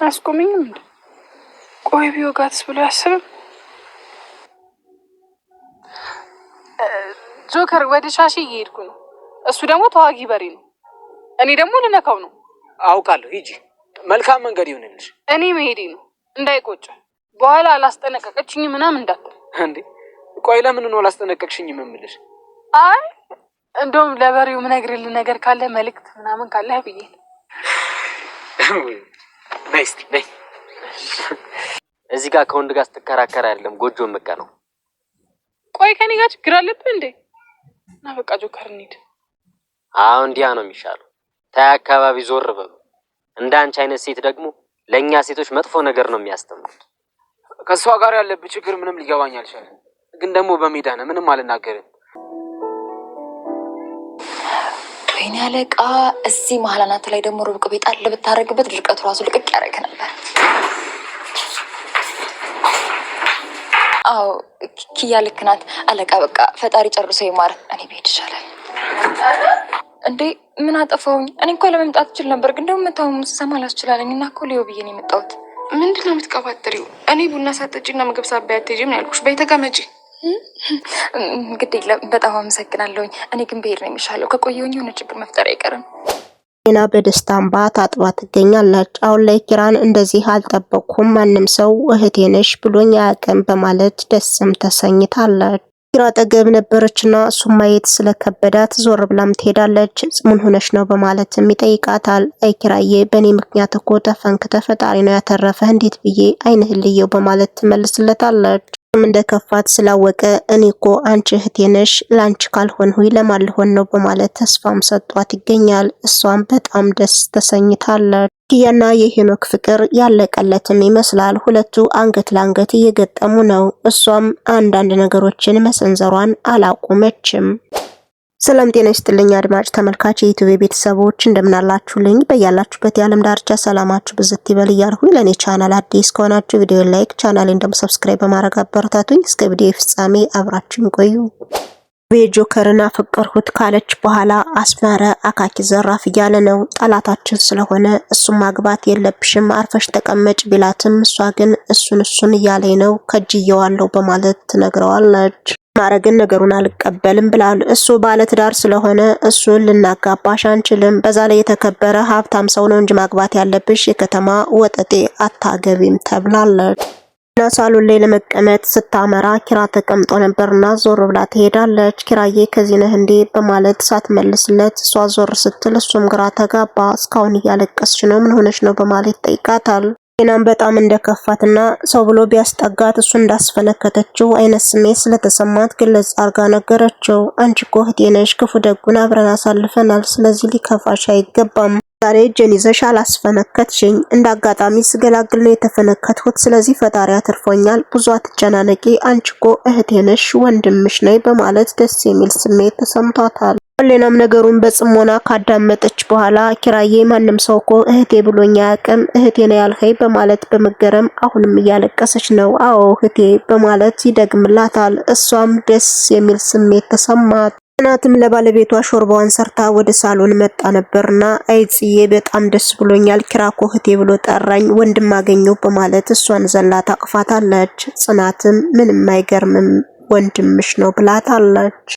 አስቆመኝም እንዴ? ቆይ ቢወጋትስ ብሎ ያስብም። ጆከር ወደ ሻሺ እየሄድኩ ነው። እሱ ደግሞ ተዋጊ በሬ ነው። እኔ ደግሞ ልነካው ነው። አውቃለሁ። ሂጂ፣ መልካም መንገድ ይሁንልሽ። እኔ መሄዴ ነው እንዳይቆጭ። በኋላ አላስጠነቀቀችኝ ምናምን እንዳትል። እንዴ ቆይ ለምን ነው አላስጠነቀቅሽኝ የምልሽ? አይ እንደውም ለበሬው ምነግርልህ ነገር ካለ መልእክት ምናምን ካለ ብዬ ነው። ነይስቲ ነይ። እዚህ ጋር ከወንድ ጋር ስትከራከር አይደለም ጎጆ መቀ ነው። ቆይ ከኔ ጋር ችግር አለብህ እንዴ? እና በቃ ጆከር እንሂድ። አሁን እንዲያ ነው የሚሻለው። ታይ አካባቢ ዞር በሉ። እንዳንቺ አይነት ሴት ደግሞ ለኛ ሴቶች መጥፎ ነገር ነው የሚያስተምሩት። ከሷ ጋር ያለብህ ችግር ምንም ሊገባኝ አልቻለም። ግን ደግሞ በሜዳ ነው ምንም አልናገርም። ወይኔ አለቃ፣ እዚህ መሀል አናት ላይ ደግሞ ሩብቅ ቤት አለ ብታረግበት ድርቀቱ ራሱ ልቅቅ ያደርግ ነበር። አዎ ኪያ ልክ ናት አለቃ። በቃ ፈጣሪ ጨርሶ ይማር። እኔ ብሄድ ይሻላል። እንዴ ምን አጠፋውኝ? እኔ እኮ ለመምጣት እችል ነበር፣ ግን ደግሞ መታወሙ ስሰማ አላስችላለኝ እና እኮ ሊዮ ብዬ ነው የመጣሁት። ምንድን ነው የምትቀባጥሪው? እኔ ቡና ሳትጠጪና ምግብ ሳትበይ አትሄጂም ነው ያልኩሽ። በይ ተቀመጪ። ግድ የለም በጣም አመሰግናለሁኝ። እኔ ግን ብሄድ ነው የሚሻለው። ከቆየሁኝ የሆነ ችግር መፍጠር አይቀርም። ቲና በደስታ እንባ ታጥባ ትገኛለች። አሁን ላይ ኪራን እንደዚህ አልጠበቅኩም፣ ማንም ሰው እህቴ ነሽ ብሎኝ አያውቅም በማለት ደስም ተሰኝታለች። ኪራ አጠገብ ነበረችና እሱም ማየት ስለከበዳት ዞር ብላም ትሄዳለች። ምን ሆነሽ ነው በማለትም ይጠይቃታል። አይ ኪራዬ በእኔ ምክንያት እኮ ተፈንክተ ፈጣሪ ነው ያተረፈህ፣ እንዴት ብዬ አይንህን ልየው በማለት ትመልስለታለች። እንደከፋት ስላወቀ እኔ እኮ አንቺ እህቴ ነሽ፣ ላንቺ ካልሆንሁኝ ለማን ልሆን ነው በማለት ተስፋም ሰጧት ይገኛል። እሷም በጣም ደስ ተሰኝታለች። ኪያና የሄኖክ ፍቅር ያለቀለትም ይመስላል። ሁለቱ አንገት ለአንገት እየገጠሙ ነው። እሷም አንዳንድ ነገሮችን መሰንዘሯን አላቆመችም። ሰላም ጤና ይስጥልኝ አድማጭ ተመልካች የዩቲዩብ ቤተሰቦች እንደምናላችሁልኝ በያላችሁበት የዓለም ዳርቻ ሰላማችሁ ብዝት ይበል እያልኩ ለኔ ቻናል አዲስ ከሆናችሁ ቪዲዮ ላይክ ቻናሌን ደግሞ ሰብስክራይብ በማድረግ አበረታቱኝ። እስከ ቪዲዮ ፍጻሜ አብራችሁን ቆዩ። ጆከርን አፈቀርኩት ካለች በኋላ አስማረ አካኪ ዘራፍ እያለ ነው። ጠላታችን ስለሆነ እሱን ማግባት የለብሽም አርፈሽ ተቀመጭ ቢላትም እሷ ግን እሱን እያለኝ ነው ከጅየዋለሁ በማለት ትነግረዋለች። ማረግን ነገሩን አልቀበልም ብላል። እሱ ባለ ትዳር ስለሆነ እሱን ልናጋባሽ አንችልም፣ በዛ ላይ የተከበረ ሀብታም ሰው ነው እንጂ ማግባት ያለብሽ የከተማ ወጠጤ አታገቢም ተብላለች። እና ሳሎን ላይ ለመቀመጥ ስታመራ ኪራ ተቀምጦ ነበርና ዞር ብላ ትሄዳለች። ኪራዬ ከዚህ ነህ እንዴ በማለት ሳትመልስለት እሷ ዞር ስትል እሱም ግራ ተጋባ። እስካሁን እያለቀስሽ ነው ምን ሆነሽ ነው በማለት ጠይቃታል። ቲናም በጣም እንደከፋትና ሰው ብሎ ቢያስጠጋት እሱ እንዳስፈነከተችው አይነት ስሜት ስለተሰማት ግልጽ አርጋ ነገረችው። አንቺ እኮ እህቴ ነሽ፣ ክፉ ደጉን አብረን አሳልፈናል፣ ስለዚህ ሊከፋሽ አይገባም። ዛሬ እጄን ይዘሽ አላስፈነከትሽኝ፣ እንዳጋጣሚ ስገላግል ነው የተፈነከትኩት፣ ስለዚህ ፈጣሪ አትርፎኛል፣ ብዙ አትጨናነቂ፣ አንቺ እኮ እህቴ ነሽ፣ ወንድምሽ ነኝ በማለት ደስ የሚል ስሜት ተሰምቷታል። ሌላም ነገሩን በጽሞና ካዳመጠች በኋላ ኪራዬ ማንም ሰው እኮ እህቴ ብሎኛ ያቀም እህቴ ነው ያልከኝ በማለት በመገረም አሁንም እያለቀሰች ነው። አዎ እህቴ በማለት ይደግምላታል። እሷም ደስ የሚል ስሜት ተሰማት። እናትም ለባለቤቷ ሾርባዋን ሰርታ ወደ ሳሎን መጣ ነበርና አይጽዬ በጣም ደስ ብሎኛል፣ ኪራ እኮ እህቴ ብሎ ጠራኝ፣ ወንድም አገኘው በማለት እሷን ዘላ ታቅፋታለች። ጽናትም ምንም አይገርምም ወንድምሽ ነው ብላታለች።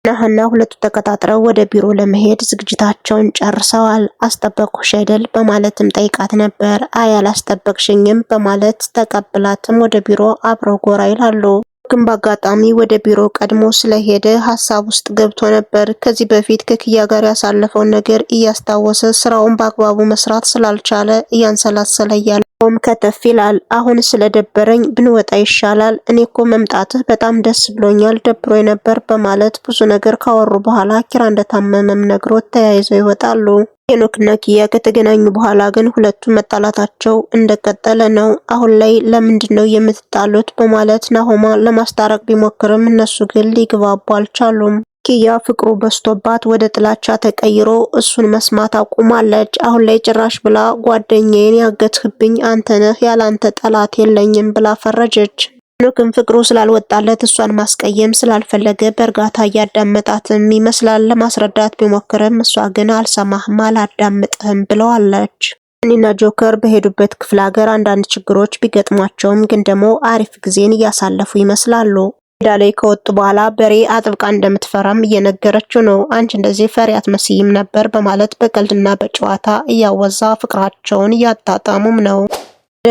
ናህና ሁለቱ ተቀጣጥረው ወደ ቢሮ ለመሄድ ዝግጅታቸውን ጨርሰዋል። አስጠበቅኩሽ አይደል በማለትም ጠይቃት ነበር። አይ አላስጠበቅሽኝም በማለት ተቀብላትም ወደ ቢሮ አብረው ጎራ ይላሉ። ግን በአጋጣሚ ወደ ቢሮ ቀድሞ ስለሄደ ሀሳብ ውስጥ ገብቶ ነበር። ከዚህ በፊት ከኪያ ጋር ያሳለፈውን ነገር እያስታወሰ ስራውን በአግባቡ መስራት ስላልቻለ እያንሰላሰለ ያለ ከተፍ ይላል። አሁን ስለደበረኝ ብንወጣ ይሻላል፣ እኔ እኮ መምጣትህ በጣም ደስ ብሎኛል፣ ደብሮኝ ነበር በማለት ብዙ ነገር ካወሩ በኋላ ኪራ እንደታመመም ነግሮት ተያይዘው ይወጣሉ። ሄኖክና ኪያ ከተገናኙ በኋላ ግን ሁለቱ መጣላታቸው እንደቀጠለ ነው። አሁን ላይ ለምንድነው የምትጣሉት በማለት ናሆማ ለማስታረቅ ቢሞክርም እነሱ ግን ሊግባቡ አልቻሉም። ኪያ ፍቅሩ በስቶባት ወደ ጥላቻ ተቀይሮ እሱን መስማት አቁማለች። አሁን ላይ ጭራሽ ብላ ጓደኛዬን ያገትህብኝ አንተ ነህ፣ ያላንተ ጠላት የለኝም ብላ ፈረጀች። ሄኖክም ፍቅሩ ስላልወጣለት እሷን ማስቀየም ስላልፈለገ በእርጋታ እያዳመጣትም ይመስላል። ለማስረዳት ቢሞክርም እሷ ግን አልሰማህም አላዳምጥህም ብለዋለች። እኔና ጆከር በሄዱበት ክፍለ ሀገር አንዳንድ ችግሮች ቢገጥሟቸውም ግን ደግሞ አሪፍ ጊዜን እያሳለፉ ይመስላሉ። ሜዳ ላይ ከወጡ በኋላ በሬ አጥብቃ እንደምትፈራም እየነገረችው ነው። አንቺ እንደዚህ ፈሪ አትመስይም ነበር በማለት በቀልድና በጨዋታ እያወዛ ፍቅራቸውን እያጣጣሙም ነው።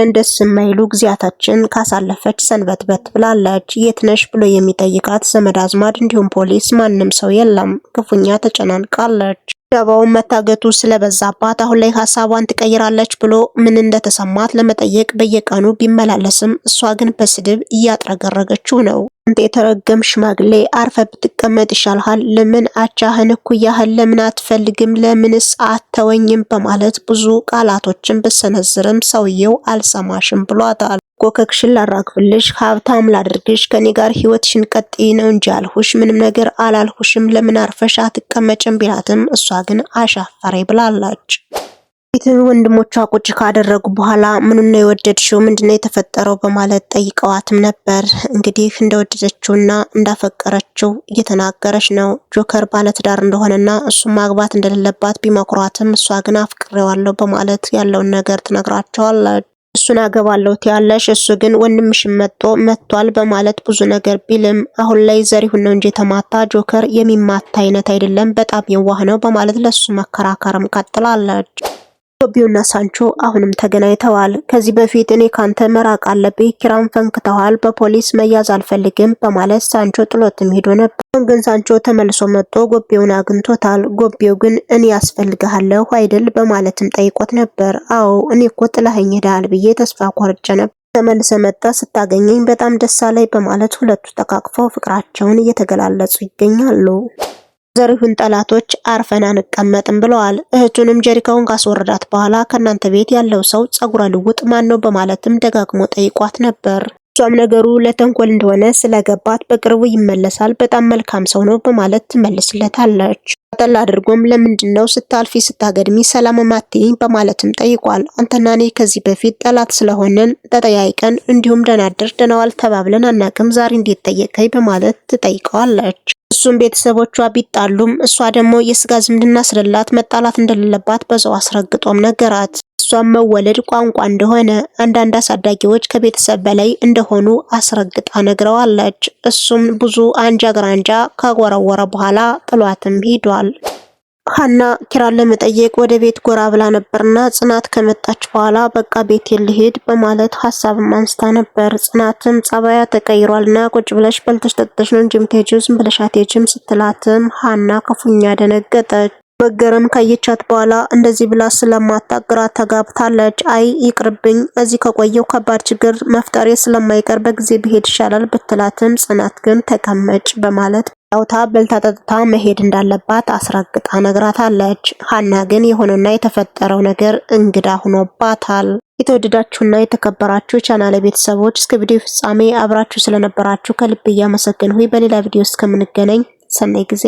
ደስ የማይሉ ጊዜያታችን ካሳለፈች ሰንበትበት ብላለች። የት ነሽ ብሎ የሚጠይቃት ዘመድ አዝማድ እንዲሁም ፖሊስ ማንም ሰው የለም። ክፉኛ ተጨናንቃለች። ዳባውን መታገቱ ስለበዛባት አሁን ላይ ሀሳቧን ትቀይራለች ብሎ ምን እንደተሰማት ለመጠየቅ በየቀኑ ቢመላለስም እሷ ግን በስድብ እያጥረገረገችው ነው። አንተ የተረገም ሽማግሌ አርፈ ብትቀመጥ ይሻልሃል። ለምን አቻህን እኩያህን ለምን አትፈልግም? ለምንስ አተወኝም? በማለት ብዙ ቃላቶችን ብሰነዝርም ሰውየው አልሰማሽም ብሏታል። ኮከክሽን ላራግፍልሽ፣ ሀብታም ላድርግሽ፣ ከኔ ጋር ህይወትሽን ቀጥይ ነው እንጂ አልሁሽ፣ ምንም ነገር አላልሁሽም። ለምን አርፈሽ አትቀመጭም ቢላትም እሷ ግን አሻፈሬ ብላለች። ወንድሞቿ ቁጭ ካደረጉ በኋላ ምኑን ነው የወደድሽው? ምንድነው የተፈጠረው? በማለት ጠይቀዋትም ነበር። እንግዲህ እንደወደደችውና እንዳፈቀረችው እየተናገረች ነው። ጆከር ባለትዳር እንደሆነና እሱ ማግባት እንደሌለባት ቢመክሯትም እሷ ግን አፍቅሬዋለሁ በማለት ያለውን ነገር ትነግራቸዋለች። እሱን አገባለሁ ያለሽ እሱ ግን ወንድምሽን መጥቷል በማለት ብዙ ነገር ቢልም አሁን ላይ ዘሪሁን ነው እንጂ የተማታ ጆከር የሚማታ አይነት አይደለም፣ በጣም የዋህ ነው በማለት ለሱ መከራከርም ቀጥላለች። ጎቢውና ሳንቾ አሁንም ተገናኝተዋል። ከዚህ በፊት እኔ ካንተ መራቅ አለብኝ፣ ኪራን ፈንክተዋል፣ በፖሊስ መያዝ አልፈልግም በማለት ሳንቾ ጥሎትም ሄዶ ነበር። ግን ሳንቾ ተመልሶ መጥቶ ጎቢውን አግኝቶታል። ጎቢው ግን እኔ ያስፈልግሃለሁ አይደል በማለትም ጠይቆት ነበር። አዎ እኔ እኮ ጥለኸኝ ሄደሃል ብዬ ተስፋ ቆርጬ ነበር፣ ተመልሰ መጣ ስታገኘኝ በጣም ደስ አለኝ በማለት ሁለቱ ተቃቅፈው ፍቅራቸውን እየተገላለጹ ይገኛሉ። ዘሪሁን ጠላቶች አርፈን አንቀመጥም ብለዋል። እህቱንም ጀሪካውን ካስወረዳት በኋላ ከናንተ ቤት ያለው ሰው ጸጉረ ልውጥ ማን ነው በማለትም ደጋግሞ ጠይቋት ነበር። እሷም ነገሩ ለተንኮል እንደሆነ ስለገባት በቅርቡ ይመለሳል፣ በጣም መልካም ሰው ነው በማለት ትመልስለታለች። ጠላ አድርጎም ለምንድነው ስታልፊ ስታገድሚ ሰላም ማትይኝ በማለትም ጠይቋል። አንተና እኔ ከዚህ በፊት ጠላት ስለሆነን ተጠያይቀን እንዲሁም ደናደር ደናዋል ተባብለን አናቅም፣ ዛሬ እንዴት ጠየቀኝ በማለት ትጠይቀዋለች። እሱም ቤተሰቦቿ ቢጣሉም እሷ ደግሞ የስጋ ዝምድና ስለላት መጣላት እንደሌለባት በዛው አስረግጦም ነገራት። እሷም መወለድ ቋንቋ እንደሆነ አንዳንድ አሳዳጊዎች ከቤተሰብ በላይ እንደሆኑ አስረግጣ ነግረዋለች። እሱም ብዙ አንጃ ግራንጃ ከጎረወረ በኋላ ጥሏትም ሂዷል። ሀና ኪራን ለመጠየቅ ወደ ቤት ጎራ ብላ ነበርና ጽናት ከመጣች በኋላ በቃ ቤት ልሄድ በማለት ሀሳብም አንስታ ነበር። ጽናትም ጸባያ ተቀይሯልና ቁጭ ብለሽ በልተሽ ጠጥተሽ ነው እንጂ የምትሄጂው ዝም ብለሽ አትሄጂም ስትላትም ሀና ክፉኛ ደነገጠች። መገረም ካየቻት በኋላ እንደዚህ ብላ ስለማታግራ ተጋብታለች። አይ ይቅርብኝ፣ እዚህ ከቆየው ከባድ ችግር መፍጠሬ ስለማይቀር በጊዜ ብሄድ ይሻላል ብትላትም ጽናት ግን ተቀመጭ በማለት ያውታ በልታ ጠጥታ መሄድ እንዳለባት አስረግጣ ነግራታለች። ሀና ግን የሆነና የተፈጠረው ነገር እንግዳ ሆኖባታል። የተወደዳችሁና የተከበራችሁ ቻናሌ ቤተሰቦች እስከ ቪዲዮ ፍጻሜ አብራችሁ ስለነበራችሁ ከልብ እያመሰገንሁ በሌላ ቪዲዮ እስከምንገናኝ ሰናይ ጊዜ